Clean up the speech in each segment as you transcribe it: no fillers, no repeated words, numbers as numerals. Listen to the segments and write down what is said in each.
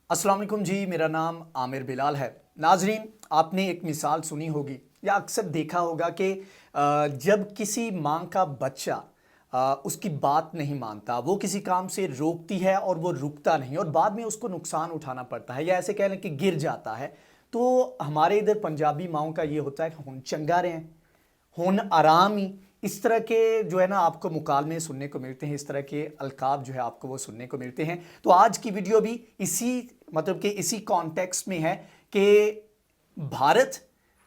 अस्सलाम वालेकुम जी। मेरा नाम आमिर बिलाल है। नाजरीन, आपने एक मिसाल सुनी होगी या अक्सर देखा होगा कि जब किसी माँ का बच्चा उसकी बात नहीं मानता, वो किसी काम से रोकती है और वो रुकता नहीं और बाद में उसको नुकसान उठाना पड़ता है या ऐसे कह लें कि गिर जाता है, तो हमारे इधर पंजाबी माओं का ये होता है कि हुन चंगा रहे, हुन आराम ही, इस तरह के जो है ना आपको मुकालमे सुनने को मिलते हैं, इस तरह के अलकाब जो है आपको वो सुनने को मिलते हैं। तो आज की वीडियो भी इसी मतलब कि इसी कॉन्टेक्स्ट में है कि भारत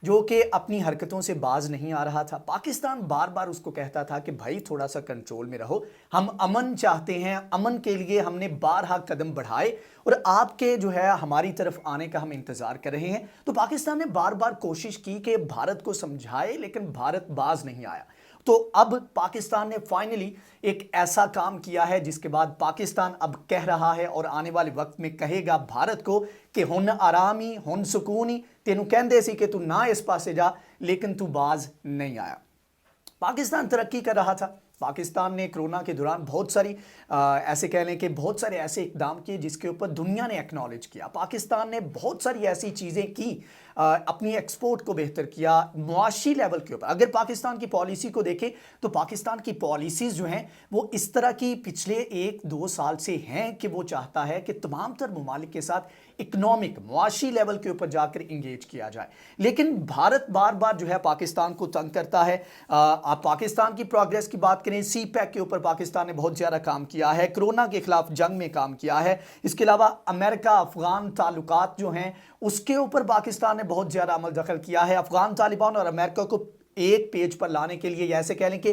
जो कि अपनी हरकतों से बाज नहीं आ रहा था, पाकिस्तान बार बार उसको कहता था कि भाई थोड़ा सा कंट्रोल में रहो, हम अमन चाहते हैं, अमन के लिए हमने बारहा कदम बढ़ाए और आपके जो है हमारी तरफ आने का हम इंतजार कर रहे हैं। तो पाकिस्तान ने बार बार कोशिश की कि भारत को समझाए, लेकिन भारत बाज नहीं आया। तो अब पाकिस्तान ने फाइनली एक ऐसा काम किया है जिसके बाद पाकिस्तान अब कह रहा है और आने वाले वक्त में कहेगा भारत को कि हुन आरामी हुन सुकूनी, तेनू कहंदे सी कि तू ना इस पासे जा, लेकिन तू बाज नहीं आया। पाकिस्तान तरक्की कर रहा था। पाकिस्तान ने कोरोना के दौरान बहुत सारी ऐसे कह लें कि बहुत सारे ऐसे इकदाम किए जिसके ऊपर दुनिया ने एक्नॉलेज किया। पाकिस्तान ने बहुत सारी ऐसी चीज़ें की, अपनी एक्सपोर्ट को बेहतर किया मुआशी लेवल के ऊपर। अगर पाकिस्तान की पॉलिसी को देखें तो पाकिस्तान की पॉलिसीज़ जो हैं वो इस तरह की पिछले 1-2 साल से हैं कि वो चाहता है कि तमाम तर ममालिक के साथ इकोनॉमिक मुआशी लेवल के ऊपर जाकर इंगेज किया जाए। लेकिन भारत बार बार जो है पाकिस्तान को तंग करता है। आप पाकिस्तान की प्रोग्रेस की बात करें, सी पैक के ऊपर पाकिस्तान ने बहुत ज़्यादा काम किया है, कोरोना के खिलाफ जंग में काम किया है। इसके अलावा अमेरिका अफगान ताल्लुकात जो हैं उसके ऊपर पाकिस्तान ने बहुत ज़्यादा अमल दखल किया है। अफगान तालिबान और अमेरिका को एक पेज पर लाने के लिए, ऐसे कह लें कि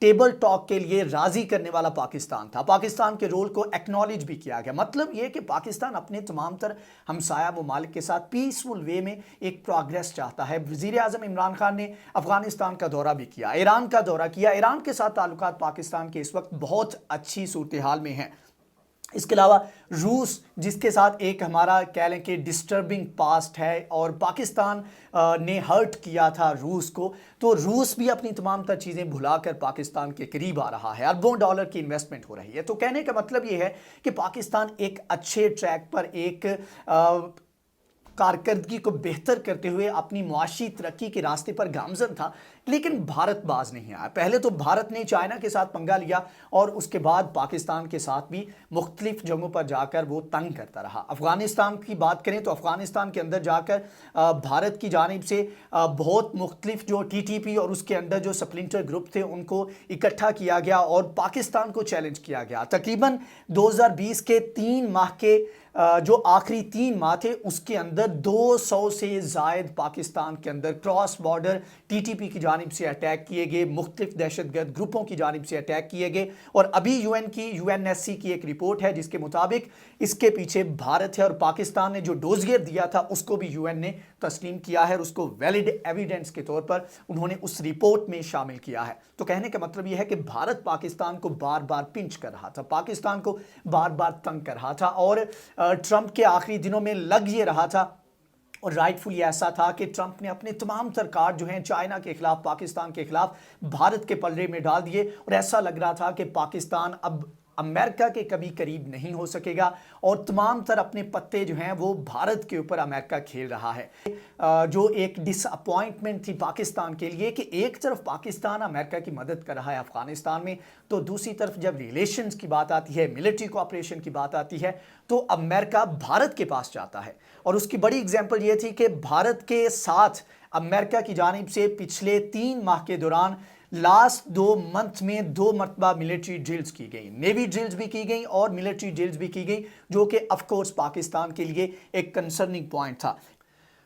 टेबल टॉक के लिए राजी करने वाला पाकिस्तान था। पाकिस्तान के रोल को एक्नॉलेज भी किया गया। मतलब यह कि पाकिस्तान अपने तमाम तर हमसाया ममालिक के साथ पीसफुल वे में एक प्रोग्रेस चाहता है। वज़ीर आज़म इमरान खान ने अफगानिस्तान का दौरा भी किया, ईरान का दौरा किया। ईरान के साथ ताल्लुकात पाकिस्तान के इस वक्त बहुत अच्छी सूरत हाल में हैं। इसके अलावा रूस, जिसके साथ एक हमारा कह लें कि डिस्टर्बिंग पास्ट है और पाकिस्तान ने हर्ट किया था रूस को, तो रूस भी अपनी तमाम तर चीज़ें भुलाकर पाकिस्तान के करीब आ रहा है। अरबों डॉलर की इन्वेस्टमेंट हो रही है। तो कहने का मतलब ये है कि पाकिस्तान एक अच्छे ट्रैक पर, एक कारकर्दगी को बेहतर करते हुए अपनी मुआशी तरक्की के रास्ते पर गामजन था। लेकिन भारत बाज नहीं आया। पहले तो भारत ने चाइना के साथ पंगा लिया और उसके बाद पाकिस्तान के साथ भी मुख्तलिफ जगहों पर जाकर वो तंग करता रहा। अफगानिस्तान की बात करें तो अफगानिस्तान के अंदर जाकर भारत की जानिब से बहुत मुख्तलिफ जो TTP और उसके अंदर जो स्प्लिंटर ग्रुप थे उनको इकट्ठा किया गया और पाकिस्तान को चैलेंज किया गया। तकरीबन 2020 के 3 माह के जो आखिरी 3 माह थे उसके अंदर 200 से ज़ायद पाकिस्तान के अंदर क्रॉस बॉर्डर TTP की जानिब से अटैक किए गए, मुख्तलिफ दहशतगर्द ग्रुपों की जानिब से अटैक किए गए। और अभी UNSC की एक रिपोर्ट है जिसके मुताबिक इसके पीछे भारत है और पाकिस्तान ने जो डोजियर दिया था उसको भी UN ने तस्लीम किया है और उसको वैलिड एविडेंस के तौर पर उन्होंने उस रिपोर्ट में शामिल किया है। तो कहने का मतलब यह है कि भारत पाकिस्तान को बार बार पिंच कर रहा था, पाकिस्तान को बार बार तंग कर रहा था और ट्रंप के आखिरी दिनों में लग ये रहा था और राइटफुली ऐसा था कि ट्रंप ने अपने तमाम तर कार्ड जो हैं चाइना के खिलाफ, पाकिस्तान के खिलाफ भारत के पलड़े में डाल दिए और ऐसा लग रहा था कि पाकिस्तान अब अमेरिका के कभी करीब नहीं हो सकेगा और तमाम तर अपने पत्ते जो हैं वो भारत के ऊपर अमेरिका खेल रहा है। जो एक डिसअपॉइंटमेंट थी पाकिस्तान के लिए कि एक तरफ पाकिस्तान अमेरिका की मदद कर रहा है अफगानिस्तान में, तो दूसरी तरफ जब रिलेशंस की बात आती है, मिलिट्री कोऑपरेशन की बात आती है, तो अमेरिका भारत के पास जाता है। और उसकी बड़ी एग्जाम्पल ये थी कि भारत के साथ अमेरिका की जानिब से पिछले 3 माह के दौरान लास्ट 2 मंथ में 2 मरतबा मिलिट्री ड्रिल्स की गई, नेवी ड्रिल्स भी की गई और मिलिट्री ड्रिल्स भी की गई, जो कि ऑफ कोर्स पाकिस्तान के लिए एक कंसर्निंग पॉइंट था।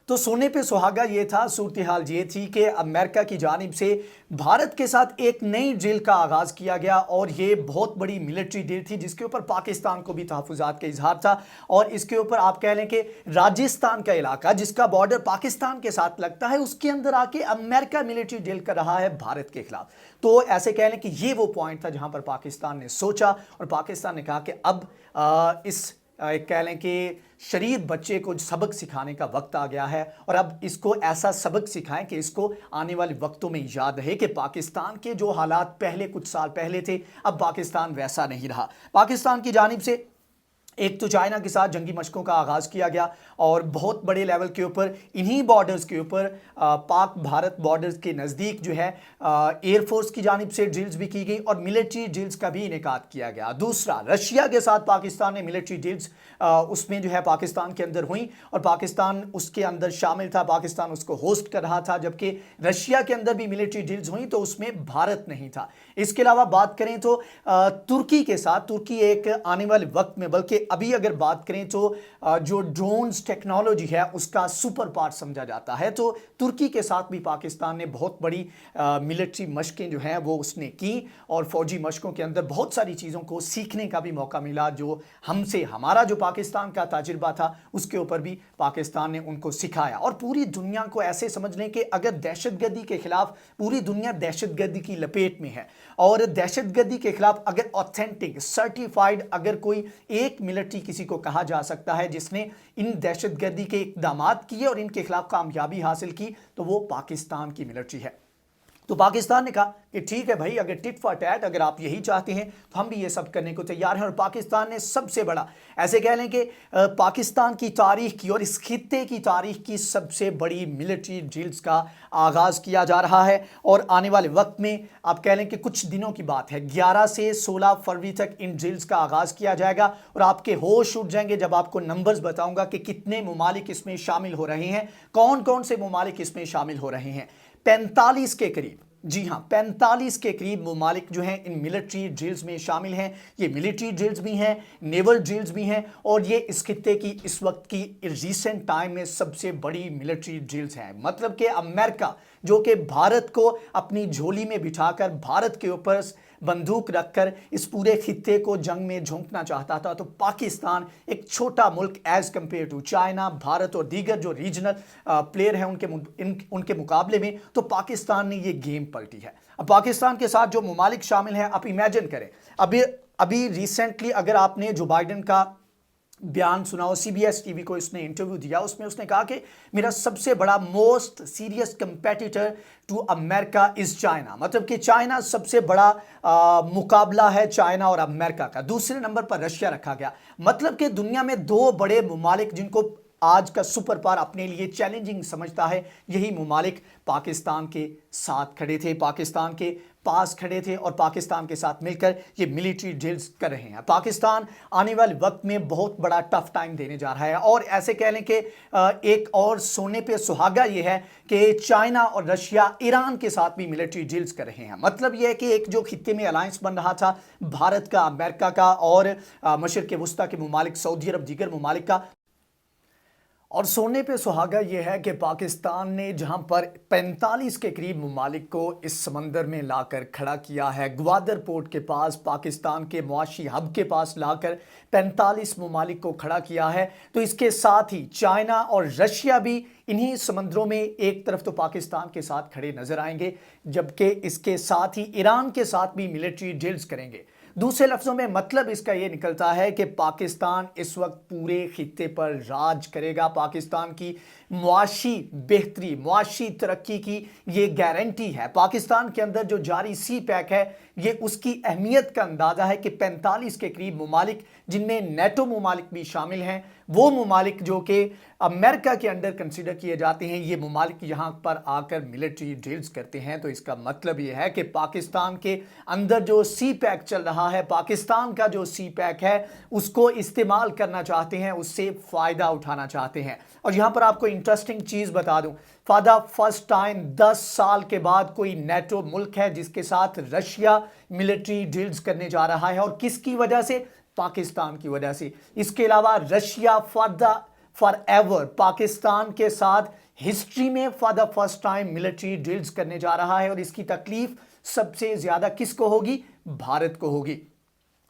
तो सोने पे सुहागा ये था, सूरत हाल ये थी कि अमेरिका की जानिब से भारत के साथ एक नई ड्रिल का आगाज़ किया गया और ये बहुत बड़ी मिलिट्री ड्रिल थी जिसके ऊपर पाकिस्तान को भी तहफ़्फ़ुज़ात का इजहार था। और इसके ऊपर आप कह लें कि राजस्थान का इलाका जिसका बॉर्डर पाकिस्तान के साथ लगता है उसके अंदर आके अमेरिका मिलिट्री ड्रिल कर रहा है भारत के खिलाफ। तो ऐसे कह लें कि ये वो पॉइंट था जहाँ पर पाकिस्तान ने सोचा और पाकिस्तान ने कहा कि अब इस कह लें कि शरीफ बच्चे को सबक सिखाने का वक्त आ गया है और अब इसको ऐसा सबक सिखाएं कि इसको आने वाले वक्तों में याद रहे कि पाकिस्तान के जो हालात पहले कुछ साल पहले थे अब पाकिस्तान वैसा नहीं रहा। पाकिस्तान की जानिब से ایک تو چائنا کے ساتھ جنگی مشقوں کا آغاز کیا گیا اور بہت بڑے لیول کے اوپر انہی بارڈرز کے اوپر پاک بھارت بارڈرز کے نزدیک جو ہے ایئر فورس کی جانب سے ڈرلز بھی کی گئی اور ملٹری ڈرلز کا بھی انعقاد کیا گیا۔ دوسرا، رشیا کے ساتھ پاکستان نے ملٹری ڈرلز اس میں جو ہے پاکستان کے اندر ہوئیں اور پاکستان اس کے اندر شامل تھا، پاکستان اس کو ہوسٹ کر رہا تھا، جبکہ رشیا کے اندر بھی ملٹری ڈرلز ہوئیں تو اس میں بھارت نہیں تھا۔ اس کے علاوہ بات کریں تو ترکی کے ساتھ، ترکی ایک آنے والے وقت میں، بلکہ ابھی اگر بات کریں تو جو ڈرونز ٹیکنالوجی ہے اس کا سپر پارٹ سمجھا جاتا ہے، تو ترکی کے ساتھ بھی پاکستان نے بہت بڑی ملٹری مشقیں جو ہیں وہ اس نے کی اور فوجی مشقوں کے اندر بہت ساری چیزوں کو سیکھنے کا بھی موقع ملا، جو ہم سے ہمارا جو پاکستان کا تجربہ تھا اس کے اوپر بھی پاکستان نے ان کو سکھایا۔ اور پوری دنیا کو ایسے سمجھ لیں کہ اگر دہشت گردی کے خلاف پوری دنیا دہشت گردی کی لپیٹ میں ہے اور دہشت گردی کے خلاف اگر اوتھینٹک سرٹیفائیڈ اگر کوئی ایک ملٹری کسی کو کہا جا سکتا ہے جس نے ان دہشت گردی کے اقدامات کیے اور ان کے خلاف کامیابی حاصل کی، تو وہ پاکستان کی ملٹری ہے۔ تو پاکستان نے کہا کہ ٹھیک ہے بھائی، اگر ٹٹ فار ٹیٹ اگر آپ یہی چاہتے ہیں تو ہم بھی یہ سب کرنے کو تیار ہیں۔ اور پاکستان نے سب سے بڑا، ایسے کہہ لیں کہ پاکستان کی تاریخ کی اور اس خطے کی تاریخ کی سب سے بڑی ملٹری ڈرلز کا آغاز کیا جا رہا ہے اور آنے والے وقت میں آپ کہہ لیں کہ کچھ دنوں کی بات ہے، 11 سے 16 فروری تک ان ڈرلز کا آغاز کیا جائے گا اور آپ کے ہوش اٹھ جائیں گے جب آپ کو نمبرز بتاؤں گا کہ کتنے ممالک اس میں شامل ہو رہے ہیں، کون کون سے ممالک اس میں شامل ہو رہے ہیں۔ 45 کے قریب، جی ہاں 45 کے قریب ممالک جو ہیں ان ملٹری ڈرلز میں شامل ہیں۔ یہ ملٹری ڈرلز بھی ہیں، نیول ڈرلز بھی ہیں اور یہ اس خطے کی اس وقت کی ریسنٹ ٹائم میں سب سے بڑی ملٹری ڈرلز ہیں۔ مطلب کہ امریکہ جو کہ بھارت کو اپنی جھولی میں بٹھا کر، بھارت کے اوپر بندوق رکھ کر اس پورے خطے کو جنگ میں جھونکنا چاہتا تھا، تو پاکستان ایک چھوٹا ملک as compare to China, Bharat اور دیگر جو ریجنل پلیئر ہیں ان کے مقابلے میں، تو پاکستان نے یہ گیم پلٹی ہے۔ اب پاکستان کے ساتھ جو ممالک شامل ہیں، آپ امیجن کریں، ابھی ریسنٹلی اگر آپ نے جو بائیڈن کا بیان سنا ہو، C B S T V کو اس نے انٹرویو دیا، اس میں اس نے کہا کہ میرا سب سے بڑا موسٹ سیریس کمپیٹیٹر ٹو امریکہ از چائنا، مطلب کہ چائنا سب سے بڑا مقابلہ ہے چائنا اور امریکہ کا۔ دوسرے نمبر پر رشیا رکھا گیا، مطلب کہ دنیا میں دو بڑے ممالک جن کو آج کا سپر پاور اپنے لیے چیلنجنگ سمجھتا ہے، یہی ممالک پاکستان کے ساتھ کھڑے تھے، پاکستان کے پاس کھڑے تھے اور پاکستان کے ساتھ مل کر یہ ملٹری ڈرلز کر رہے ہیں۔ پاکستان آنے والے وقت میں بہت بڑا ٹف ٹائم دینے جا رہا ہے اور ایسے کہہ لیں کہ ایک اور سونے پہ سہاگا یہ ہے کہ چائنا اور رشیا ایران کے ساتھ بھی ملٹری ڈرلز کر رہے ہیں۔ مطلب یہ ہے کہ ایک جو خطے میں الائنس بن رہا تھا بھارت کا، امریکہ کا اور مشرق وسطیٰ کے ممالک، سعودی عرب، دیگر ممالک کا، اور سونے پہ سہاگا یہ ہے کہ پاکستان نے جہاں پر 45 کے قریب ممالک کو اس سمندر میں لا کر کھڑا کیا ہے، گوادر پورٹ کے پاس، پاکستان کے معاشی ہب کے پاس لا کر 45 ممالک کو کھڑا کیا ہے، تو اس کے ساتھ ہی چائنا اور رشیا بھی انہی سمندروں میں ایک طرف تو پاکستان کے ساتھ کھڑے نظر آئیں گے، جبکہ اس کے ساتھ ہی ایران کے ساتھ بھی ملٹری ڈرلز کریں گے۔ دوسرے لفظوں میں مطلب اس کا یہ نکلتا ہے کہ پاکستان اس وقت پورے خطے پر راج کرے گا، پاکستان کی معاشی بہتری، معاشی ترقی کی یہ گارنٹی ہے۔ پاکستان کے اندر جو جاری سی پیک ہے، یہ اس کی اہمیت کا اندازہ ہے کہ 45 کے قریب ممالک جن میں نیٹو ممالک بھی شامل ہیں، وہ ممالک جو کہ امریکہ کے انڈر کنسیڈر کیے جاتے ہیں، یہ ممالک یہاں پر آ کر ملٹری ڈرلز کرتے ہیں۔ تو اس کا مطلب یہ ہے کہ پاکستان کے اندر جو سی پیک چل رہا ہے، پاکستان کا جو سی پیک ہے، اس کو استعمال کرنا چاہتے ہیں، اس سے فائدہ اٹھانا چاہتے ہیں۔ اور یہاں پر آپ کو انٹرسٹنگ چیز بتا دوں، فار دا فرسٹ ٹائم 10 سال کے بعد کوئی نیٹو ملک ہے جس کے ساتھ رشیا ملٹری ڈرلز کرنے جا رہا ہے، اور کس کی وجہ سے؟ پاکستان کی وجہ سے۔ اس کے علاوہ رشیا فار ایور پاکستان کے ساتھ ہسٹری میں for the first time military drills کرنے جا رہا ہے، اور اس کی تکلیف سب سے زیادہ کس کو ہوگی؟ بھارت کو ہوگی۔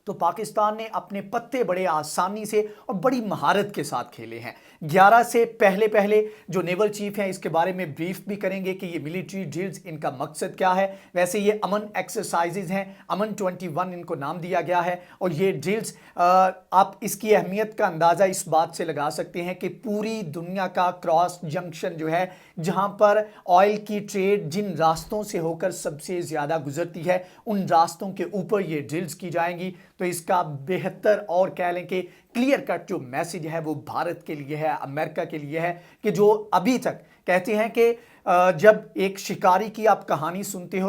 تو پاکستان نے اپنے پتے بڑے آسانی سے اور بڑی مہارت کے ساتھ کھیلے ہیں۔ 11 سے پہلے جو نیول چیف ہیں اس کے بارے میں بریف بھی کریں گے کہ یہ ملٹری ڈرلز ان کا مقصد کیا ہے۔ ویسے یہ امن ایکسرسائزز ہیں، امن 21 ان کو نام دیا گیا ہے، اور یہ ڈرلز آپ اس کی اہمیت کا اندازہ اس بات سے لگا سکتے ہیں کہ پوری دنیا کا کراس جنکشن جو ہے، جہاں پر آئل کی ٹریڈ جن راستوں سے ہو کر سب سے زیادہ گزرتی ہے، ان راستوں کے اوپر یہ ڈرلز کی جائیں گی۔ تو اس کا بہتر اور کہہ لیں کہ کلیئر کٹ جو میسیج ہے وہ بھارت کے لیے ہے، امریکہ کے لیے ہے، کہ جو ابھی تک کہتے ہیں کہ جب ایک شکاری کی آپ کہانی سنتے ہو